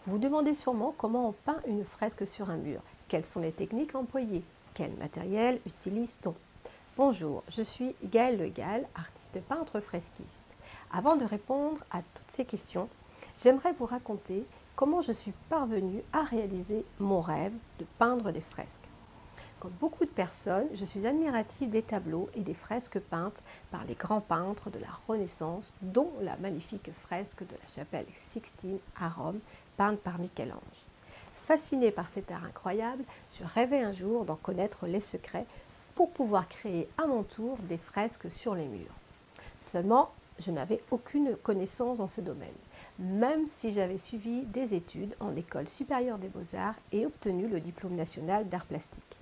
Vous vous demandez sûrement comment on peint une fresque sur un mur. Quelles sont les techniques employées? Quel matériel utilise-t-on? Bonjour, je suis Gaëlle Le Gall, artiste peintre fresquiste. Avant de répondre à toutes ces questions, j'aimerais vous raconter comment je suis parvenue à réaliser mon rêve de peindre des fresques. Comme beaucoup de personnes, je suis admirative des tableaux et des fresques peintes par les grands peintres de la Renaissance, dont la magnifique fresque de la chapelle Sixtine à Rome, peinte par Michel-Ange. Fascinée par cet art incroyable, je rêvais un jour d'en connaître les secrets pour pouvoir créer à mon tour des fresques sur les murs. Seulement, je n'avais aucune connaissance dans ce domaine, même si j'avais suivi des études en école supérieure des beaux-arts et obtenu le diplôme national d'art plastique.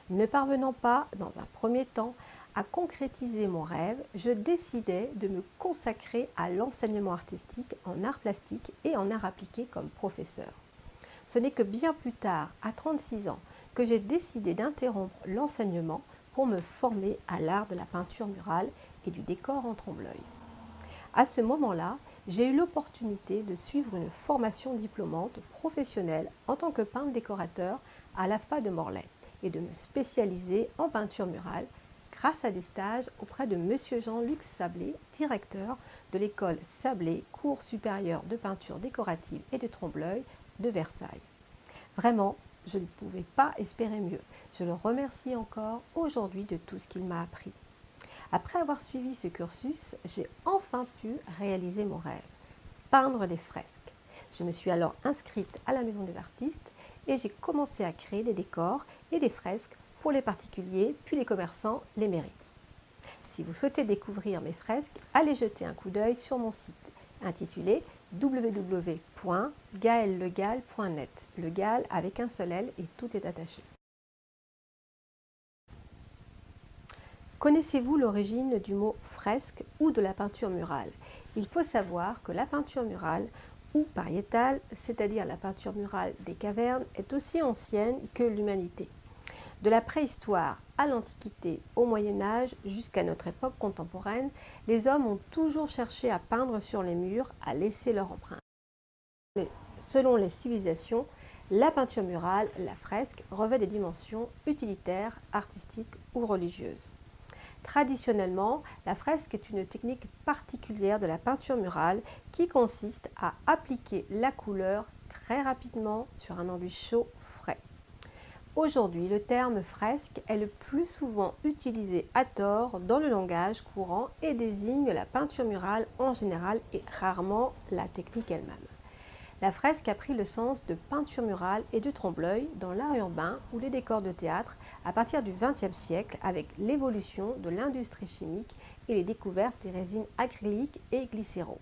Ne parvenant pas, dans un premier temps, à concrétiser mon rêve, je décidai de me consacrer à l'enseignement artistique en art plastique et en art appliqué comme professeur. Ce n'est que bien plus tard, à 36 ans, que j'ai décidé d'interrompre l'enseignement pour me former à l'art de la peinture murale et du décor en trompe-l'œil. À ce moment-là, j'ai eu l'opportunité de suivre une formation diplômante professionnelle en tant que peintre décorateur à l'AFPA de Morlaix et de me spécialiser en peinture murale grâce à des stages auprès de M. Jean-Luc Sablé, directeur de l'école Sablé, cours supérieur de peinture décorative et de trompe-l'œil de Versailles. Vraiment, je ne pouvais pas espérer mieux. Je le remercie encore aujourd'hui de tout ce qu'il m'a appris. Après avoir suivi ce cursus, j'ai enfin pu réaliser mon rêve, peindre des fresques. Je me suis alors inscrite à la Maison des artistes et j'ai commencé à créer des décors et des fresques pour les particuliers, puis les commerçants, les mairies. Si vous souhaitez découvrir mes fresques, allez jeter un coup d'œil sur mon site intitulé www.gaellegall.net. Le Gall avec un seul L et tout est attaché. Connaissez-vous l'origine du mot fresque ou de la peinture murale? Il faut savoir que la peinture murale ou pariétale, c'est-à-dire la peinture murale des cavernes, est aussi ancienne que l'humanité. De la préhistoire à l'Antiquité, au Moyen-Âge jusqu'à notre époque contemporaine, les hommes ont toujours cherché à peindre sur les murs, à laisser leur empreinte. Selon les civilisations, la peinture murale, la fresque, revêt des dimensions utilitaires, artistiques ou religieuses. Traditionnellement, la fresque est une technique particulière de la peinture murale qui consiste à appliquer la couleur très rapidement sur un enduit chaud frais. Aujourd'hui, le terme fresque est le plus souvent utilisé à tort dans le langage courant et désigne la peinture murale en général et rarement la technique elle-même. La fresque a pris le sens de peinture murale et de trompe-l'œil dans l'art urbain ou les décors de théâtre à partir du XXe siècle avec l'évolution de l'industrie chimique et les découvertes des résines acryliques et glycéro,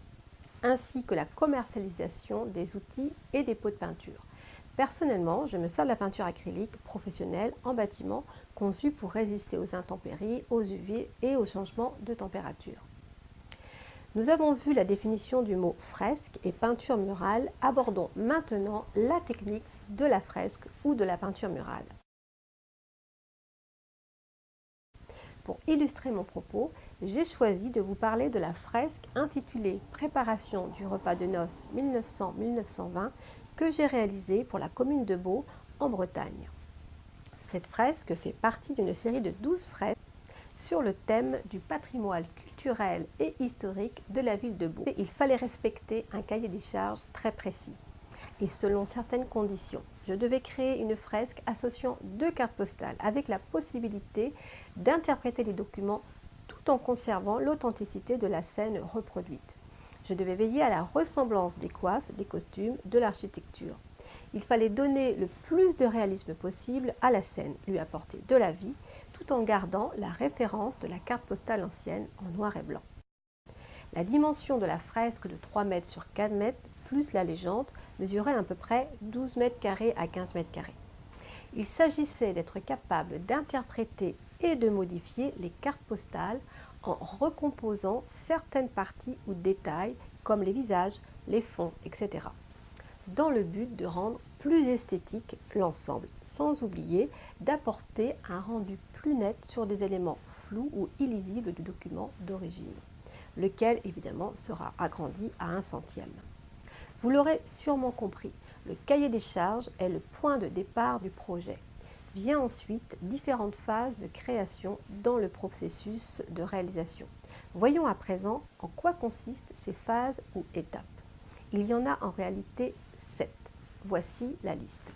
ainsi que la commercialisation des outils et des pots de peinture. Personnellement, je me sers de la peinture acrylique professionnelle en bâtiment conçue pour résister aux intempéries, aux UV et aux changements de température. Nous avons vu la définition du mot fresque et peinture murale. Abordons maintenant la technique de la fresque ou de la peinture murale. Pour illustrer mon propos, j'ai choisi de vous parler de la fresque intitulée « Préparation du repas de noces 1900-1920 » que j'ai réalisée pour la commune de Beaux en Bretagne. Cette fresque fait partie d'une série de 12 fresques sur le thème du patrimoine culturel et historique de la ville de Beaux. Il fallait respecter un cahier des charges très précis et selon certaines conditions. Je devais créer une fresque associant 2 cartes postales avec la possibilité d'interpréter les documents tout en conservant l'authenticité de la scène reproduite. Je devais veiller à la ressemblance des coiffes, des costumes, de l'architecture. Il fallait donner le plus de réalisme possible à la scène, lui apporter de la vie, tout en gardant la référence de la carte postale ancienne en noir et blanc. La dimension de la fresque de 3 mètres sur 4 mètres plus la légende mesurait à peu près 12 mètres carrés à 15 mètres carrés. Il s'agissait d'être capable d'interpréter et de modifier les cartes postales en recomposant certaines parties ou détails comme les visages, les fonds, etc. dans le but de rendre plus esthétique l'ensemble, sans oublier d'apporter un rendu plus net sur des éléments flous ou illisibles du document d'origine, lequel évidemment sera agrandi à 1/100. Vous l'aurez sûrement compris, Le cahier des charges est le point de départ du projet. Vient ensuite différentes phases de création dans le processus de réalisation. Voyons à présent en quoi consistent ces phases ou étapes. Il y en a en réalité 7. Voici la liste.